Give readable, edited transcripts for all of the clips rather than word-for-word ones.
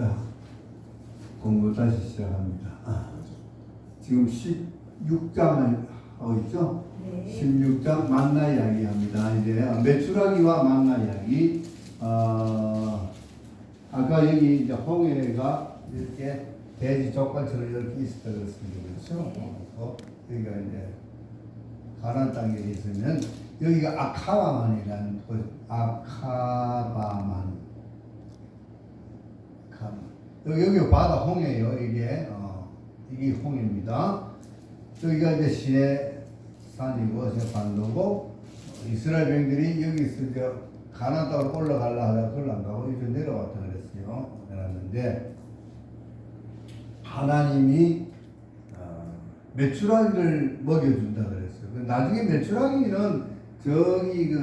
자, 공부 다시 시작합니다. 지금 16장 하고 있죠? 네. 16장 만나 이야기 합니다. 이제 메추라기와 만나 이야기. 아까 여기 이제 홍해가 이렇게 돼지 족발처럼 이렇게 있었다 그랬습니다. 그렇죠? 여기가 이제 가나안 땅에 있으면 여기가 아카바만이라는 곳, 아카바만. 여기 바다 홍해예요. 이게 홍해입니다. 여기가 이제 시내 산이고 반도고 이스라엘 백성들이 여기서 이제 가나안 땅으로 올라가려 하다가 그걸 안 가고 이제 내려왔다 그랬어요. 내려왔는데 하나님이 메추라기를 먹여준다 그랬어요. 나중에 메추라기는 저기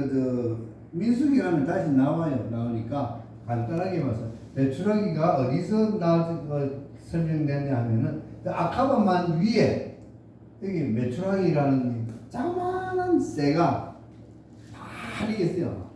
민수기 가면 다시 나오니까 간단하게 봐서 메추라기가 어디서 설명됐냐 하면은 아카바만 위에 여기 메추라기라는 자그마한 새가 많이 있어요.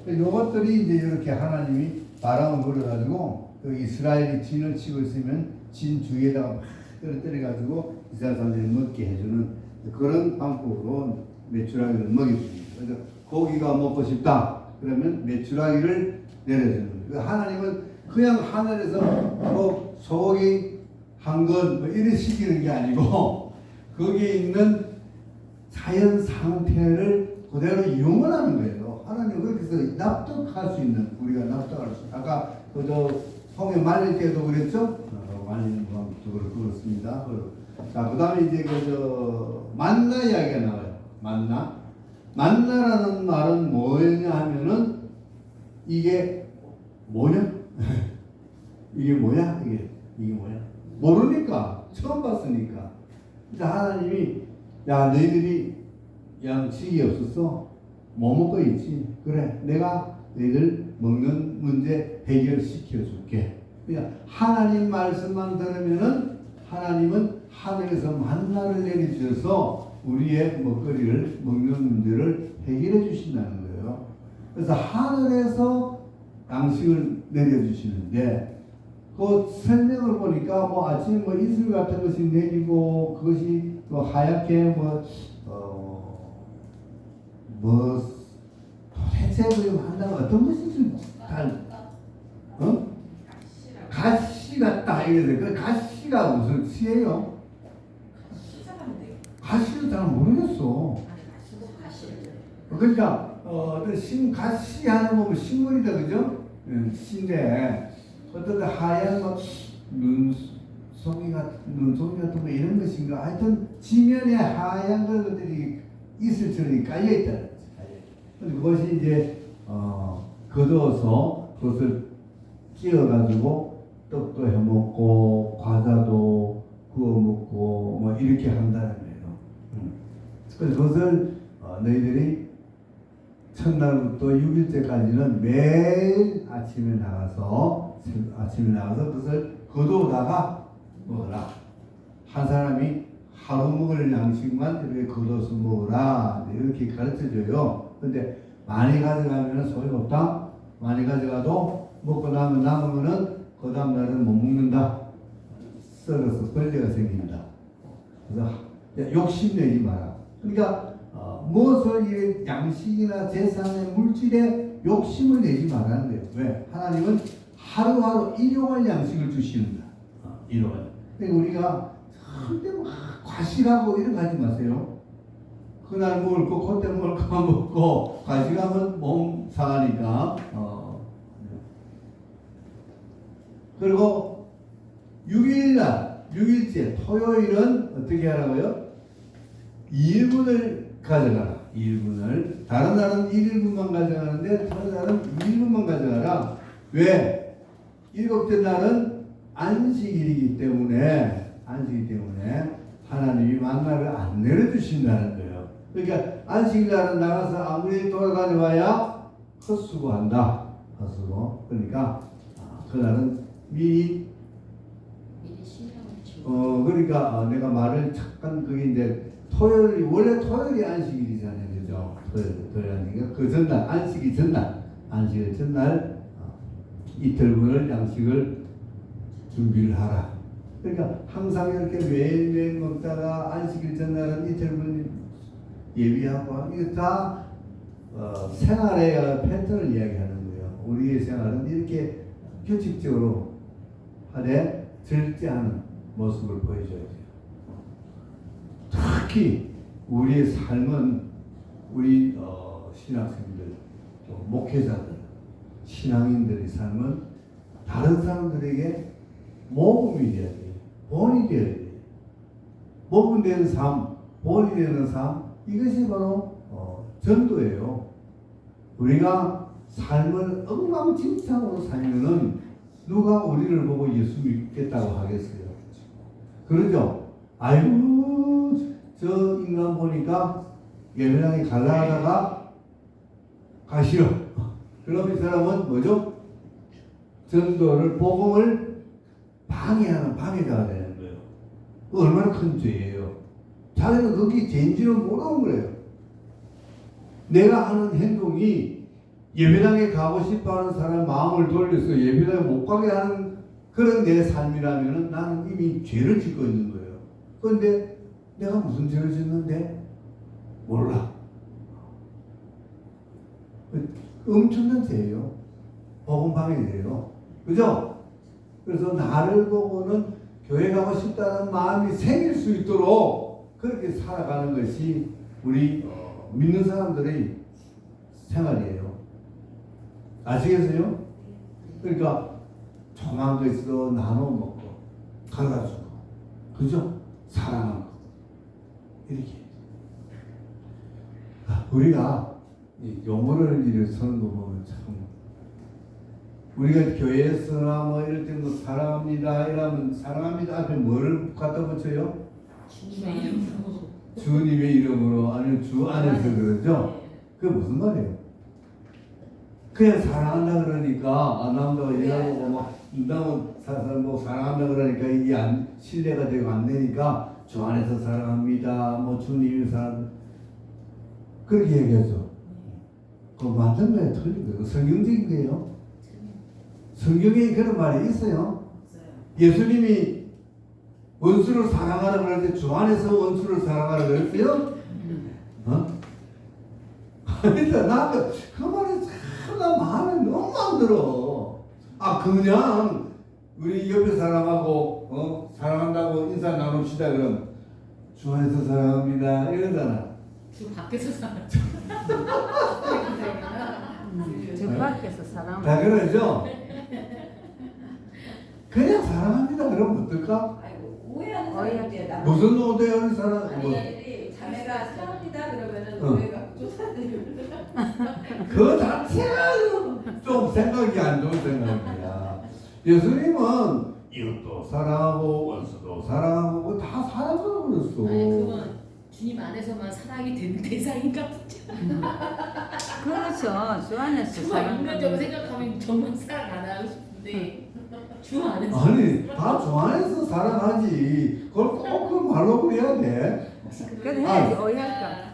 요것들이 이제 이렇게 하나님이 바람을 불어가지고 이스라엘이 진을 치고 있으면 진 주위에다가 막 떨어뜨려가지고 이스라엘 사람들이 먹게 해주는 그런 방법으로 메추라기를 먹여줍니다. 그래서 고기가 먹고 싶다 그러면 메추라기를 내려주는 거예요. 하나님은 그냥 하늘에서 뭐 소고기 한 건 뭐 이래 시키는 게 아니고 거기에 있는 자연 상태를 그대로 이용을 하는 거예요. 하나님 그렇게 해서 납득할 수 있는, 우리가 납득할 수 있는. 아까 홍해 말릴 때도 그랬죠? 말리는 방법도 그렇습니다. 자, 그 다음에 이제 만나 이야기가 나와요. 만나라는 말은 뭐냐 하면은 이게 뭐냐? 이게 뭐야? 이게 뭐야? 모르니까, 처음 봤으니까. 근데 하나님이, 야, 너희들이 양식이 없었어? 뭐 먹고 있지? 그래, 내가 너희들 먹는 문제 해결시켜 줄게. 그러니까 하나님 말씀만 들으면은 하나님은 하늘에서 만나를 내려주셔서 우리의 먹거리를, 먹는 문제를 해결해 주신다는 거예요. 그래서 하늘에서 양식을 내려주시는데 그 설명을 보니까 뭐 아침에 뭐 이슬 같은 것이 내리고 그것이 또 하얗게 도대체 그림 한다면 어떤 것인지 가시 같다 이래서 그 가시가 무슨 시예요? 가시를 잘 모르겠어. 그러니까 가시 하는 거 식물이다 그죠? 시인데 어떤 하얀 눈송이 같은 거 이런 것인가? 하여튼 지면에 하얀 것들이 이슬처럼 깔려 있다. 그것이 이제 거두어서 그것을 끼워가지고 떡도 해 먹고 과자도 구워 먹고 뭐 이렇게 한다는 거예요. 그래서 그것을 너희들이 첫날부터 6일째까지는 매일 아침에 나가서 그것을 거두다가 먹어라. 한 사람이 하루 먹을 양식만 이렇게 거둬서 먹어라. 이렇게 가르쳐줘요. 근데 많이 가져가면 소용없다. 많이 가져가도 먹고 남으면은 그 다음 날은 못 먹는다. 썩어서 벌레가 생긴다. 그래서 욕심내지 마라. 그러니까 무엇을 양식이나 재산의 물질에 욕심을 내지 말라는 거예요. 왜? 하나님은 하루하루 일용할 양식을 주시는다. 일용할. 그러니까 우리가 절대 과식하고 이런 거 하지 마세요. 그날 먹을 거 그때 먹을 거만 먹고 과식하면 몸 상하니까. 그리고 6일째 토요일은 어떻게 하라고요? 2일분을 가져가라. 2일분을. 다른 날은 1일분만 가져가는데 다른 날은 2일분만 가져가라. 왜? 일곱째 날은 안식일이기 때문에 하나님이 만나를 안 내려주신다는 거예요. 그러니까 안식일 날은 나가서 아무리 돌아다녀 봐야 헛수고한다. 헛수고. 그러니까 그날은 미리 그러니까 내가 말을 잠깐 그게인데 원래 토요일이 안식일이잖아요. 그죠? 토요일 안식일. 그 전날, 안식일 전날 이틀분을 양식을 준비를 하라. 그러니까 항상 이렇게 매일매일 먹다가 안식일 전날은 이틀분 예비하고 이게 다 생활의 패턴을 이야기하는 거예요. 우리의 생활은 이렇게 규칙적으로 하되 절제하는 모습을 보여줘야 돼요. 특히 우리의 삶은 우리 신학생들, 목회자들, 신앙인들의 삶은 다른 사람들에게 모범이 되어야 돼요. 본이 되어야 돼요. 모범 되는 삶, 본이 되는 삶, 이것이 바로 전도예요. 우리가 삶을 엉망진창으로 살면은 누가 우리를 보고 예수 믿겠다고 하겠어요? 그러죠? 아이고, 저 인간 보니까 예배당에 갈라 하다가 가시오. 그럼 이 사람은 뭐죠? 전도를, 복음을 방해하는 방해자가 되는 거예요. 그 얼마나 큰 죄예요. 자기는 그게 죄인지를 모르는 거예요. 내가 하는 행동이 예배당에 가고 싶어하는 사람 마음을 돌려서 예배당에 못 가게 하는 그런 내 삶이라면 나는 이미 죄를 짓고 있는 거예요. 그런데 내가 무슨 죄를 짓는데? 몰라. 엄청난 죄예요. 복음 방해예요. 그죠? 그래서 나를 보고는 교회 가고 싶다는 마음이 생길 수 있도록 그렇게 살아가는 것이 우리 믿는 사람들의 생활이에요. 아시겠어요? 그러니까 조그만 거 있어도 나눠 먹고 갈라주고, 그죠? 사랑하고 이렇게. 우리가 이 용어를 이렇게 쓰는 거 보면 참, 우리가 교회에서나 뭐 이럴 때 뭐 사랑합니다 이러면 사랑합니다 앞에 뭐를 갖다 붙여요? 주님의 이름으로, 아니면 주 안에서 그러죠? 그게 무슨 말이에요? 그냥 사랑한다 그러니까 안 나온다고 얘기하고 뭐 뭐 사랑한다 그러니까 이게 안 신뢰가 되고 안 되니까 주 안에서 사랑합니다. 뭐 주님이 사랑 그렇게 얘기하죠. 그거 맞는 거예요, 틀린 거예요? 성경적인 거예요. 성경에 그런 말이 있어요. 예수님이 원수를 사랑하라 그럴 때 주 안에서 원수를 사랑하라 그랬어요? 그러니까 나그 말이 참 마음에 너무 안 들어. 그냥 우리 옆에 사람하고 사랑한다고 인사 나눕시다 그럼 주 안에서 사랑합니다 이러잖아. 주 밖에서 사랑. 주 밖에서 사랑. 다 그러죠? 그냥 사랑합니다 그러면 어떨까? 오해하는 사람인데 무슨 오대하는 사람? 아니 자매가 사랑합니다 그러면은 오해가 쫓아내요. 그 자체가 좀 생각이 안 좋은 생각이야. 예수님은 이웃도 사랑하고 원수도 사랑하고 다 사랑하고 그랬어. 아니 그건 주님 안에서만 사랑이 되는 대상인가 보죠. 그렇죠. 주 안에서 정말 사랑. 인간적으로 생각하면 정말 사랑 안 하고 싶은데 주 안에서. 아니 다 주 안에서 사랑하지. 그걸 꼭 그 말로 그래야 돼. 그래 해야지 오해할까.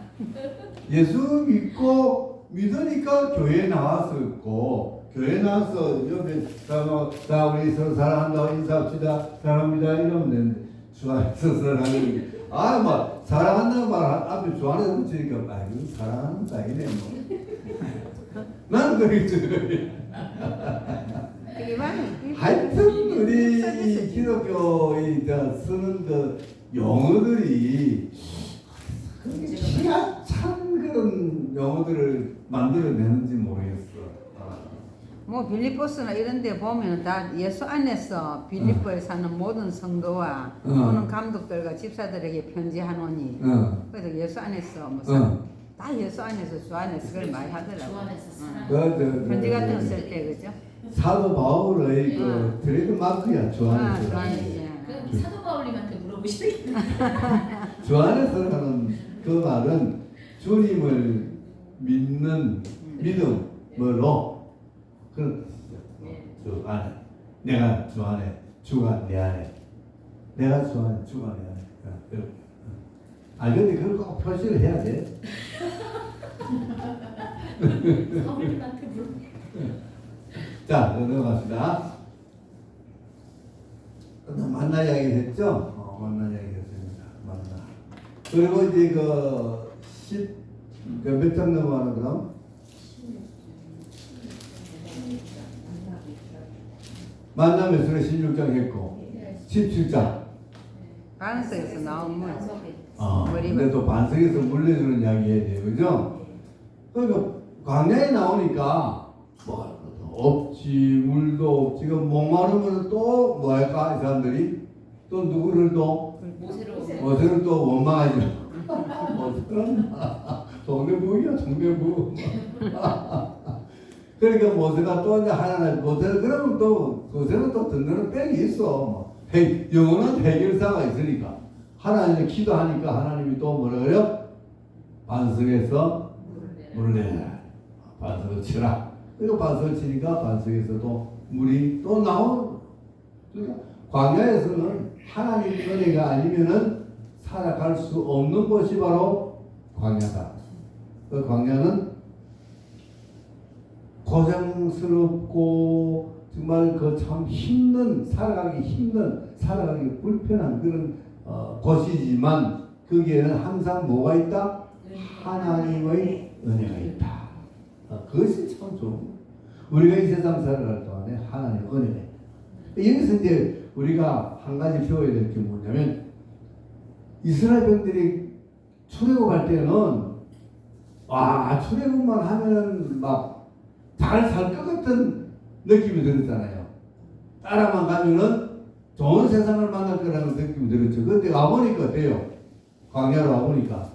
예수 믿고 믿으니까 교회에 나왔었고 교회 나와서 옆에 다 우리 서로 사랑한다고 인사합시다 사랑합니다 이러면 되는데 주 안에서 사랑하는 뭐 사랑한다는 말 앞에 주 안에서 붙이니까 이거 사랑하는 거 아니네 뭐. 나는 그렇게 들어요. 하여튼 우리 이 기독교의 쓰는 그 용어들이 기가 찬 그런 용어들을 만들어내는지 모르겠어. 뭐 빌립보스나 이런 데 보면 다 예수 안에서 빌립보에 사는 모든 성도와 오는 감독들과 집사들에게 편지하노니 그래서 예수 안에서 다 예수 안에서 주 안에서 그걸 많이 하더라고. 주 안에서 사랑. 편지 같은 거 쓸 때 그죠? 사도 바울의 그 트레이드 마크야 주 안에서. 주 안에서. 그 사도 바울님한테 물어보시겠네. 주 안에서 하는 그 말은 주님을 믿는 믿음으로 그런 뜻이죠. 주 안에 내가 주 안에 주가 내 안에 내가 주 안에 주가 내 안에. 근데 그걸 꼭 표시를 해야 돼. 바울님한테 물어보. 자, 넘어갑시다. 만나 이야기 했죠? 만나 이야기 했습니다. 만나. 그리고 이제 몇 장 넘어가는 그럼? 만남에서 16장 했고 17장. 반석에서 나온 물. 근데 또 반석에서 물 내주는 이야기 해야 돼요. 그죠? 그러니까 광야에 나오니까 뭐 없지, 물도 없지. 지금 목마르면 또 뭐 할까? 이 사람들이 또 누구를 또 모세를 또 원망하죠. 모세는 동네부이야, 동네부. 그러니까 모세가 또 이제 하나님 모세를 그러면 또 모세는 또 듣는 빽이 있어. 영원한 해결사가 있으니까 하나님을 기도하니까 하나님이 또 뭐라 그래요? 반석에서 물을 내라. 반석을 치라. 그리고 반석을 치니까 반석에서도 물이 또 나오는. 그러니까 광야에서는 하나님 은혜가 아니면은 살아갈 수 없는 곳이 바로 광야다. 그 광야는 고생스럽고 정말 그 참 힘든 살아가기 불편한 그런 곳이지만 거기에는 항상 뭐가 있다? 하나님의 은혜가 있다. 그것이 참 좋은 거예요. 우리가 이 세상 살아갈 동안에 하나님의 은혜. 여기서 이제 우리가 한 가지 배워야 될 게 뭐냐면 이스라엘 백성들이 출애굽할 때는 출애굽만 하면은 막 잘 살 것 같은 느낌이 들었잖아요. 따라만 가면은 좋은 세상을 만날 거라는 느낌이 들었죠. 근데 와보니까 어때요? 광야로 와보니까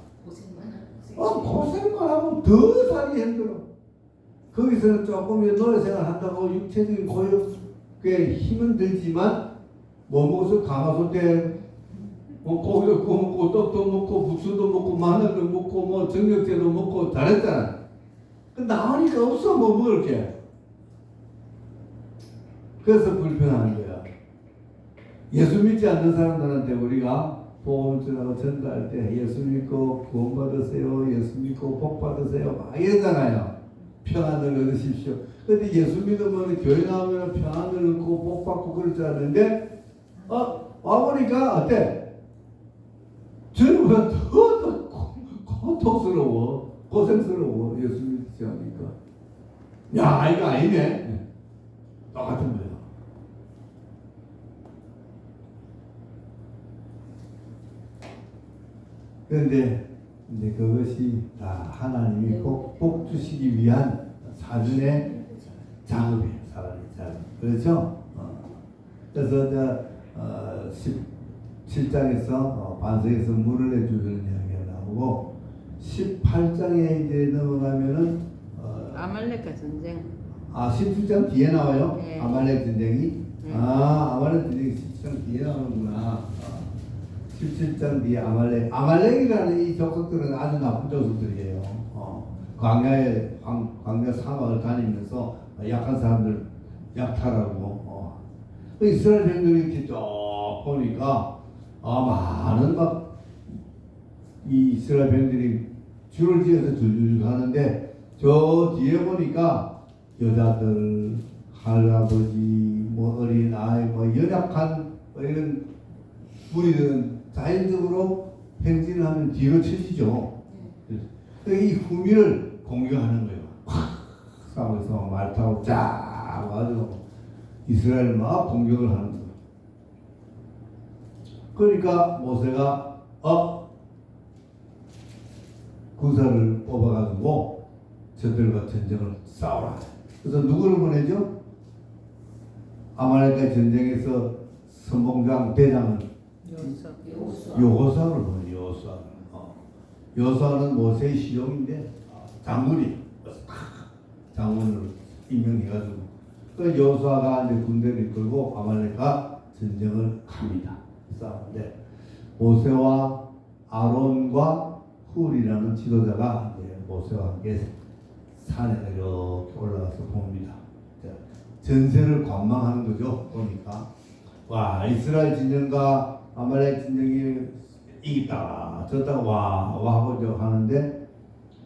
고생만 하면 더 살기 힘들어. 거기서는 조금 노예 생활 한다고 육체적인 고역에 힘은 들지만 뭐 먹어서 가마솥 때 고기도 구워 먹고 떡도 먹고 부추도 먹고 마늘도 먹고 뭐 정력제도 먹고 잘했잖아. 나오니까 없어 뭐 먹을 게. 그래서 불편한 거야. 예수 믿지 않는 사람들한테 우리가 복음을 전하고 전도할 때 예수 믿고 구원 받으세요, 예수 믿고 복 받으세요 막 이러잖아요. 평안을 얻으십시오. 근데 예수 믿으면 교회 나오면 평안을 얻고 복 받고 그럴 줄 알았는데 와보니까 어때? 저는 더 고통스러워, 고생스러워. 예수 믿지 않으니까. 야, 이거 아니네. 똑같은 거야. 그런데 이제 그것이 다 하나님이 복 주시기 위한 사전의 작업이에요. 사전의 작업. 그렇죠? 그래서 17장에서 반석에서 물을 내주는 이야기가 나오고 18장에 이제 넘어가면은 아말렉과 전쟁. 17장 뒤에 나와요. 네. 아말렉 전쟁이. 네. 아말렉 전쟁이 17장 뒤에 나오는구나. 17장 뒤에 아말렉이라는 이 족속들은 아주 나쁜 족속들이에요. 광야 사막을 다니면서 약한 사람들 약탈하고. 이스라엘 백성들이 이렇게 쭉 보니까 많은 이 이스라엘 백성들이 줄을 지어서 줄줄 가는데 저 뒤에 보니까 여자들, 할아버지, 뭐 어린 아이, 뭐 연약한 이런 무리들은 자연적으로 행진을 하면 뒤로 쳐지죠. 이 후미를 공격하는 거예요. 싸워서 말 타고 쫙 와서 이스라엘 막 공격을 하는 거예요. 그러니까 모세가 군사를 뽑아가지고 저들과 전쟁을 싸우라. 그래서 누구를 보내죠? 아말렉과 전쟁에서 선봉장 대장을 여호수아를 보내요. 여호수아는 모세의 시종인데 장군이 장군을 임명해가지고 그 여호수아가 이제 군대를 이끌고 아말렉과 전쟁을 합니다. 싸우는데 모세와 아론과 훌이라는 지도자가 모세와 함께 산에 이렇게 올라가서 봅니다. 전세를 관망하는 거죠. 보니까 와, 이스라엘 진영과 아말렉 진영이 이기다 졌다 와 하고 하는데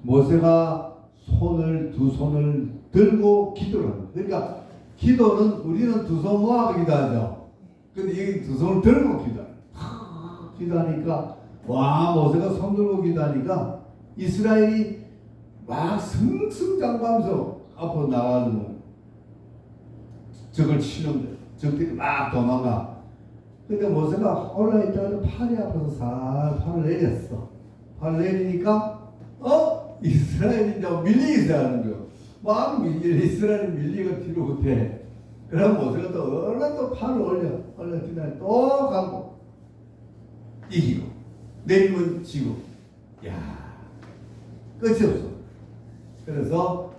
모세가 두 손을 들고 기도를 합니다. 그러니까 기도는 우리는 두 손 모아 기도하죠. 근데 여기 두 손을 들고 기도해요. 기도하니까 와 모세가 손 들고 기도하니까 이스라엘이 막 승승장구하면서 앞으로 나가는 적을 치는 거예요. 적들이 막 도망가. 근데 모세가 올라있다가 팔이 아파서 살 팔을 내렸어. 팔을 내리니까 이스라엘이 이제 밀리기 시작하는 거예요. 막 이스라엘이 밀리고 뒤로 후퇴. 그럼 모세가 또 얼른 또 팔을 올려 기다려 또 가고 이기고 내리면 지고. 야 끝이 없어. 그래서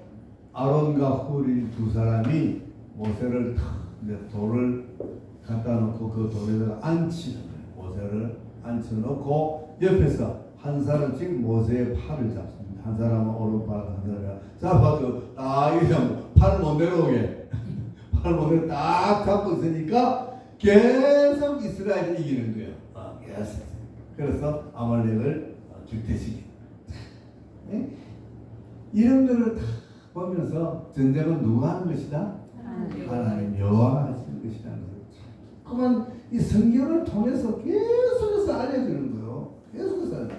아론과 훌 두 사람이 모세를 이제 돌을 갖다 놓고 그 돌에다가 앉히는 거예요. 모세를 앉혀놓고 옆에서 한 사람 지금 모세의 팔을 잡습니다. 한 사람은 오른팔, 한 사람은 잡아도 이러면 팔을 못 내려오게 팔을 못 내려 딱 잡고 있으니까 계속 이스라엘이 이기는 거예요. 계속. 그래서 아말렉을 죽대시키. 네? 이런 거를 다 보면서 전쟁은 누가 하는 것이다? 하나님 여호와가 하시는 것이라는 거죠. 그러면 이 성경을 통해서 계속해서 알려주는 거예요. 계속해서 알려.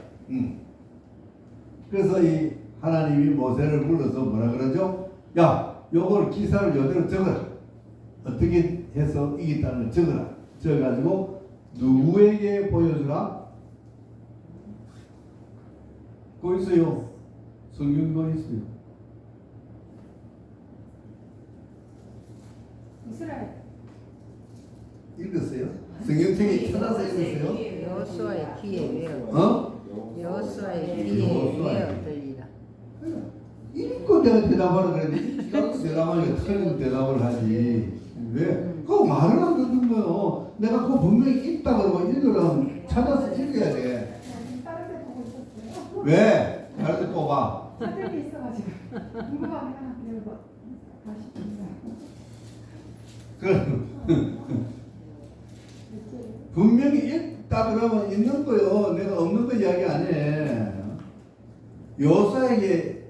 그래서 이 하나님이 모세를 불러서 뭐라 그러죠? 야, 요걸 기사를 이대로 적어라. 어떻게 해서 이겼다는 걸 적어라. 적어가지고 누구에게 보여주라? 그거 있어요. 성경 그거 있어요. 이스라엘. 읽었어요? 성경책에 찾아서 읽었어요? 여호수아의 귀에 외어. 여호수아의 귀에 외어 들리라. 읽고 내가 대답하라 그랬는데 읽고 대답하니까 틀린 대답을 하지. 왜? 그거 말을 안 듣는 거요. 내가 그거 분명히 읽다 그러고 읽으라면 찾아서 읽어야 돼. 다른 데 보고 있었어요. 왜? 다른 데 뽑아. 사진이 있어가지고 궁금하면 내가 다시 봅니다. 분명히 있다 그러면 있는 거요. 내가 없는 거 이야기 안 해. 여호수아에게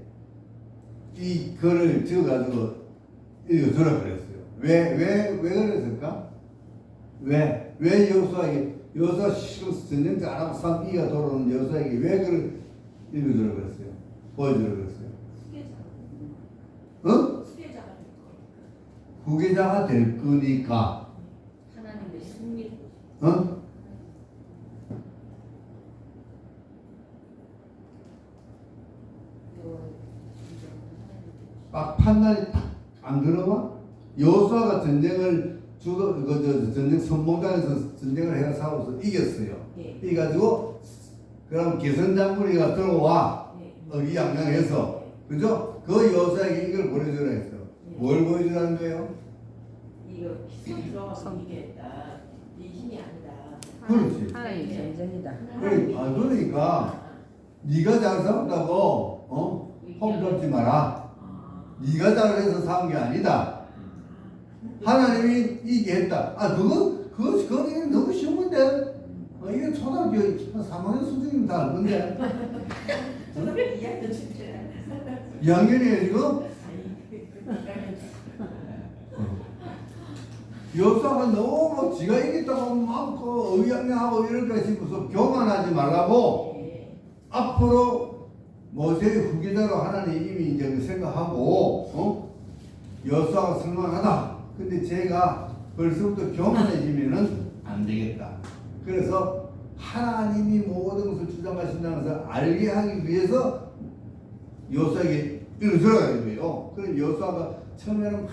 이 글을 적어가지고 읽어주라 그랬어요. 왜 그랬을까? 왜 여호수아에게 여호수아 지금 전쟁 잘하고 상기가 돌아오는 여호수아에게 왜 글을 읽어주라 그랬어요? 보여주라 그랬어요? 수혜자가 될 거니까. 후계자가 될 거니까. 하나님의 승리를. 막 판단이 딱 안 들어와? 여호수아가 전쟁을 전쟁 선봉장에서 전쟁을 해서 싸워서 이겼어요. 예. 이가지고 그럼 개선장군이가 들어와 의양양해서 그죠? 그 여호수아에게 이걸 보여주라 했어. 뭘 보여주라는 거예요? 이거 기술 들어가서 이게 네 힘이 아니다. 그렇지. 하나님 전쟁이다. 그러니까 네가 잘 싸운다고 폼 잡지 마라. 네가 잘해서 싸운 게 아니다. 하나님이 이게 했다. 그건 너무 쉬운 건데. 이게 초등학교 3학년 수준이면 다 알 건데. 초등학교 2학년 진짜. 2학년이에요 지금? 여사가 너무 지가 이겼다고 막 의양양하고 이럴까 싶어서 교만하지 말라고 앞으로 모세의 후계자로 하나님 이미 이제 생각하고 여사가 성공하다. 근데 제가 벌써부터 교만해지면은 안 되겠다. 그래서 하나님이 모든 것을 주장하신다는 것을 알게 하기 위해서 여사에게 들어가야 돼요. 그래서 여사가 처음에는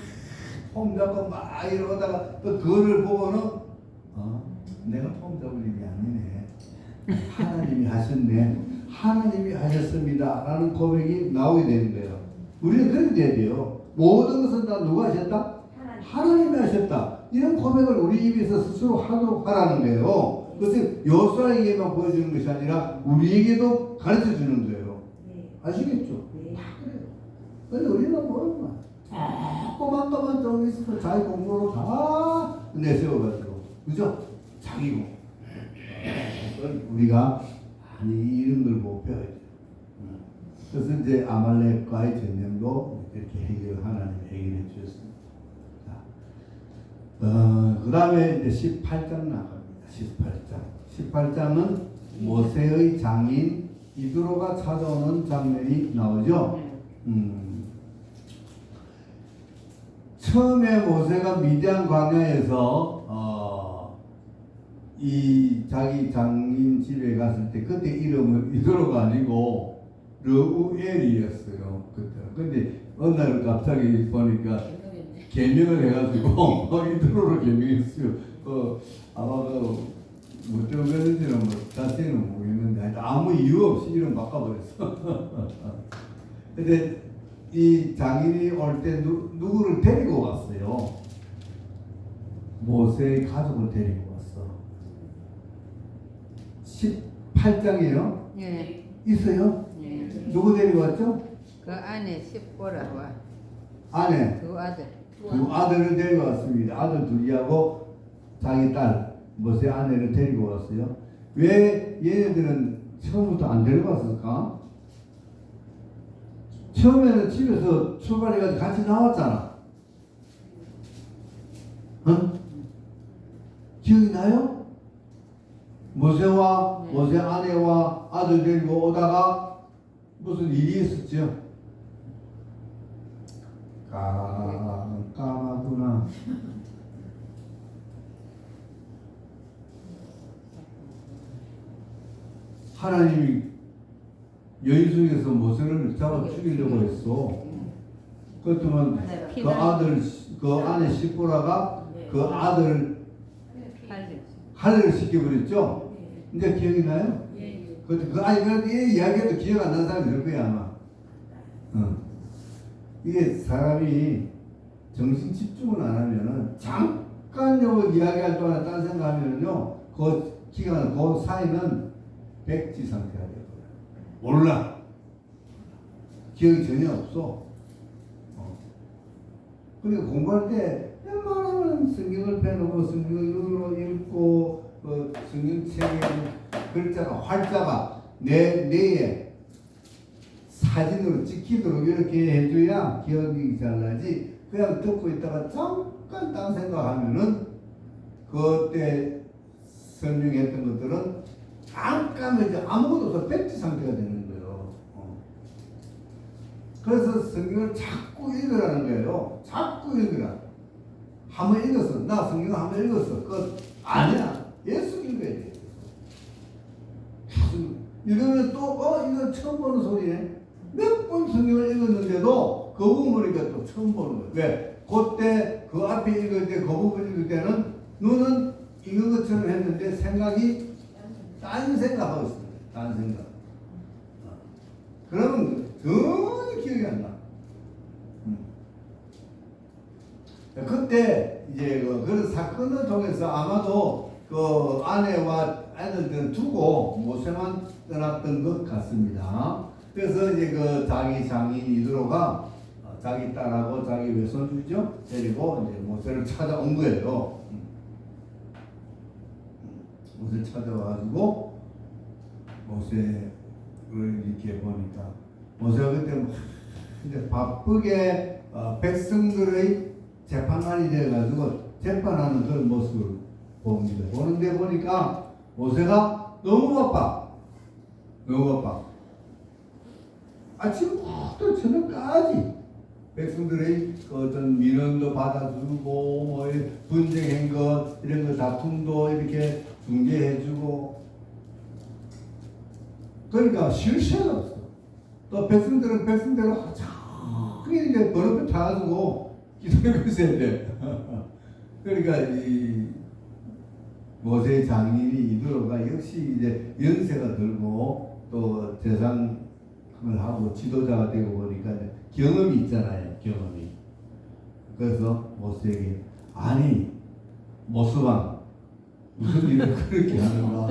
폼 잡고 막 이러다가 또 그거를 보고는 내가 폼 잡을 일이 아니네. 하나님이 하셨네. 하나님이 하셨습니다. 라는 고백이 나오게 되는 거예요. 우리는 그렇게 돼야 돼요. 모든 것은 다 누가 하셨다? 하나님이 하셨다. 이런 고백을 우리 입에서 스스로 하도록 하라는 거예요. 그것을 여호수아에게만 보여주는 것이 아니라 우리에게도 가르쳐 주는 거예요. 아시겠죠? 다 그래요. 근데 우리는 뭐 조그만 좀 있어서 자기 공부로 다 내세워가지고 그죠? 자기 공부. 우리가 이런 걸 못 배워야 돼요. 그래서 이제 아말렉과의 전쟁도 이렇게 하나님 해결해 주셨습니다. 자, 그 다음에 이제 18장 나갑니다. 18장은 모세의 장인 이드로가 찾아오는 장면이 나오죠. 처음에 모세가 미디안 광야에서 이 자기 장인 집에 갔을 때 그때 이름은 이드로가 아니고 르우엘이었어요. 그때. 근데 어느 날 갑자기 보니까 개명을 해가지고 이드로로 개명했어요. 아마 뭐 때문인지는 자세히는 모르겠는데 아무 이유 없이 이름 바꿔버렸어. 근데 이 장인이 올 때 누구를 데리고 왔어요? 모세의 가족을 데리고 왔어. 18장이에요? 예. 있어요? 예. 누구 데리고 왔죠? 그 안에 십보라와 아내 두 아들. 두 아들을 데리고 왔습니다. 아들 둘이하고 자기 딸 모세 아내를 데리고 왔어요. 왜 얘네들은 처음부터 안 데리고 왔을까? 처음에는 집에서 출발해가지고 같이 나왔잖아. 어? 기억이 나요? 모세와 네. 모세 아내와 아들 데리고 오다가 무슨 일이 있었죠? 까마구나. 하나님이 여인숙에서 모세를 잡아 죽이려고 했어. 그렇지만 그 아들, 그 아내 시보라가 그 아들을 할례를 시켜버렸죠. 근데 기억이 나요? 그 아니 이 이야기도 기억 안 나는 사람이 있을 거야 아마. 이게 사람이 정신 집중을 안 하면은 잠깐 요 이야기할 동안 딴 생각하면은요 그 기간 그 사이는 백지 상태가 돼요. 몰라. 기억이 전혀 없어. 그리고 공부할 때 웬만하면 성경을 펴놓고 성경을 읽고 성경책에 글자가 활자가 뇌에 사진으로 찍히도록 이렇게 해줘야 기억이 잘 나지. 그냥 듣고 있다가 잠깐 딴 생각하면은 그때 설명했던 것들은 잠깐 이제 아무것도 없어 백지 상태가 되는 거예요. 그래서 성경을 자꾸 읽으라는 거예요. 자꾸 읽으라. 한번 읽었어. 나 성경 한번 읽었어. 그거 아니야. 예수 읽어야 돼. 읽으면 또 이거 처음 보는 소리네. 몇 번 성경을 읽었는데도 그 부분이니까 또 처음 보는 거예요. 왜? 그때 그 앞에 읽을 때 그 부분 읽을 때는 눈은 읽은 것처럼 했는데 생각이 딴 생각하고 있습니다. 딴 생각. 그러면 전혀 기억이 안 나. 그때 이제 그런 사건을 통해서 아마도 그 아내와 아들들은 두고 모세만 떠났던 것 같습니다. 그래서 이제 그 자기 장인 이드로가 자기 딸하고 자기 외손주죠 데리고 이제 모세를 찾아온 거예요. 모세 찾아와가지고 모세를 이렇게 보니까 모세가 그때 막 이제 바쁘게 백성들의 재판관이 되어가지고 재판하는 그런 모습을 봅니다. 보는데 보니까 모세가 너무 바빠. 너무 바빠. 아침부터 저녁까지 백성들의 어떤 민원도 받아주고 뭐 분쟁한 것 이런 거 다툼도 이렇게 중재해주고 그러니까 쉴 새가 없어. 또 백성들은 백성대로 그게 이제 버릇을 타가지고 기다리고 있어야 돼. 그러니까 이 모세 장인이 이드로가 역시 이제 연세가 들고 또 재상을 하고 지도자가 되고 보니까 경험이 있잖아요. 경험이. 그래서 모세에게 아니 모스방 무슨 일을 그렇게 하는가?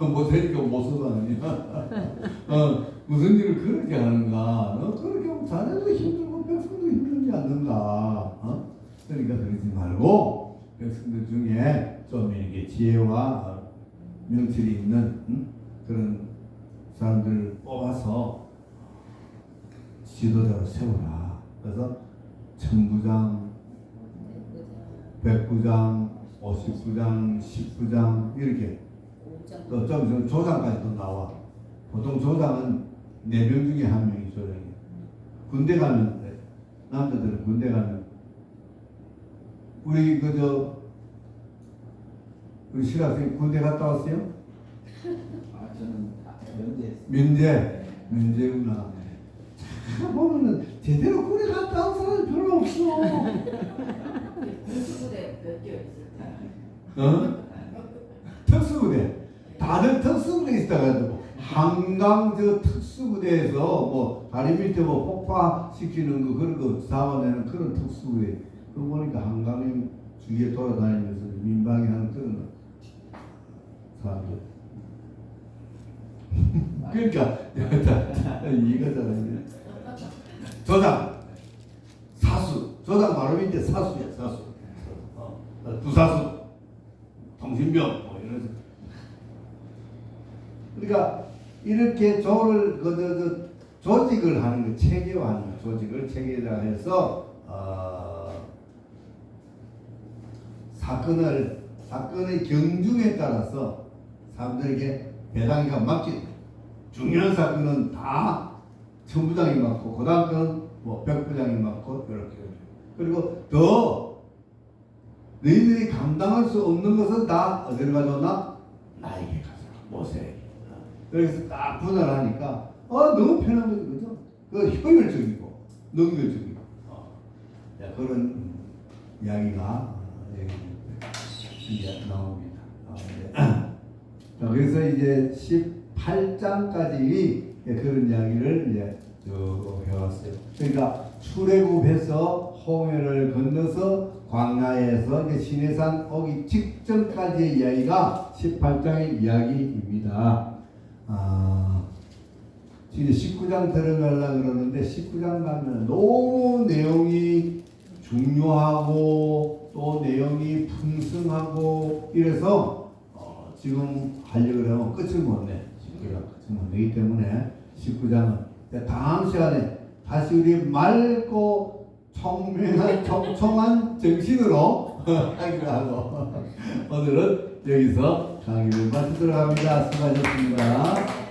모세니까 모스방 아니야? 무슨 일을 그렇게 하는가? 너 그렇게 하면 자네도 힘들고 백성도 힘들지 않는가? 그러니까 그러지 말고 백성들 중에 좀 이렇게 지혜와 명철이 있는 그런 사람들을 뽑아서 지도자로 세우라. 그래서 천부장, 109장, 59장, 19장 이렇게 또 좀 조장까지도 나와. 보통 조장은 4명 중에 1명이 조장이에요. 군대 가면 남자들은 군대 가면 우리 우리 실학생 군대 갔다 왔어요? 저는 면제했어요. 면제구나. 보면은 제대로 군대 갔다 온 사람이 별로 없어. 군수부대 몇 개월 있을까? 어? 특수부대. 다들 특수부대에 있다가지고 한강 특수부대에서 뭐 다리 밑에 뭐 폭파시키는 거 그런 거 잡아내는 그런 특수부대. 그거 보니까 한강 주위에 돌아다니면서 민방위하는 그런 사람들. 그러니까 이해가 잘 안 돼. 조장, 사수, 조장 바로 밑에 사수야, 사수. 부사수, 통신병, 뭐 이런. 그러니까 이렇게 조직을 하는 거, 체계화하는 거, 조직을 체계화해서 사건의 경중에 따라서 사람들에게 배당이가 맡긴 중요한 사건은 다 천부장이 맡고 그 다음 건 뭐 백부장이 맡고 이렇게. 그리고 더 너희들이 감당할 수 없는 것은 다 어디를 가져오나? 나에게 가져라. 모세에게. 그래서 딱 분할하니까 너무 편한 거죠. 그죠? 그 효율적이고 능률적이고 그런 이야기가 이제 나옵니다. 자, 그래서 이제 18장까지 그런 이야기를 이제 쭉 해왔어요. 그러니까 출애굽해서 홍해를 건너서 광야에서 이제 시내산 오기 직전까지의 이야기가 18장의 이야기입니다. 이제 19장 들어가려고 그러는데 19장 가면 너무 내용이 중요하고 또 내용이 풍성하고 이래서 지금 하려고 하면 끝을 못 내. 19장 끝을 못 내기 때문에 19장은 다음 시간에 다시 우리 맑고 청명한 촘촘한 정신으로 하기로 하고 오늘은 여기서 강의를 마치도록 합니다. 수고하셨습니다.